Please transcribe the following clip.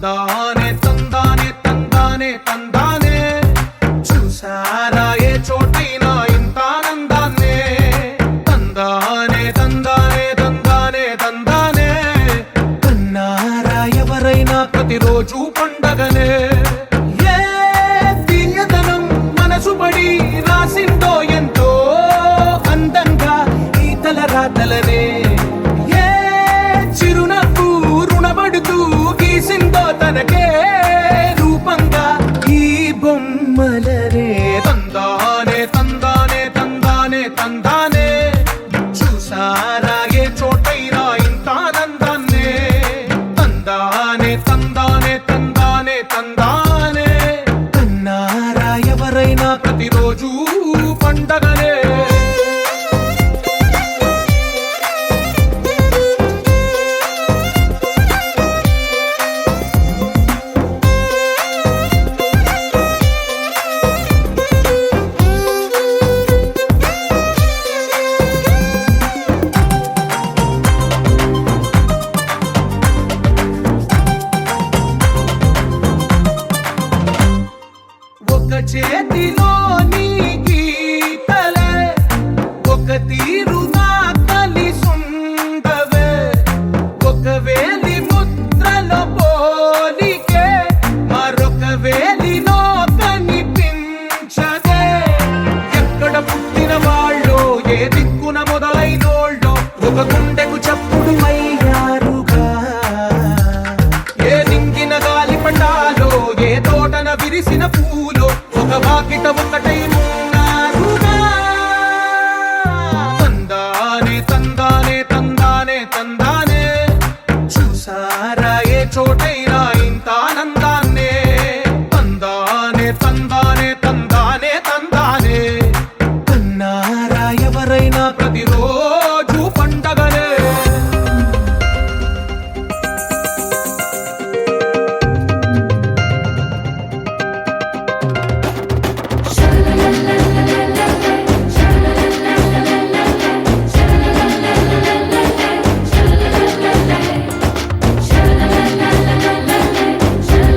తందానే తందానే తందానే తందానే చూసారా ఏ చోటైనా ఇంత ఆనందాన్నే తందానే తందానే తందానే తందానే కన్నారా ఎవరైనా ప్రతిరోజు పండగనే ఏ తీయదనం మనసు పడి రాసిందో ఎంతో అందంగా ఈ తలరాతలనే గీసిందో తనకే రూపంగా ఈ బొమ్మలనే తందానే తందానే తందానే తందానే చూసారా ఏ చోటైనా ఇంత ఆనందాన్నే తందానే తందానే తందానే తందానే కన్నారా ఎవరైనా ప్రతిరోజు పండగనే ఒక చేతిలో నీ గీతలే ఒక తీరుగా కలిసుండవే ఒక వేలి ముద్రలో పోలికే మరొక వేలిలో కనిపించదే ఎక్కడ పుట్టిన వాళ్ళో ఏ దిక్కున మొదలైనోళ్ళో ఒక గుండెకు చప్పుడు అయ్యారుగా ఏ నింగిన గాలి పటాలో ఏ తోటన విరిసిన పూలో ఒక వాకిట ఒకటై ఉన్నారుగా తందానే తందానే తందానే తందానే చూసారా ఏ చోటైనా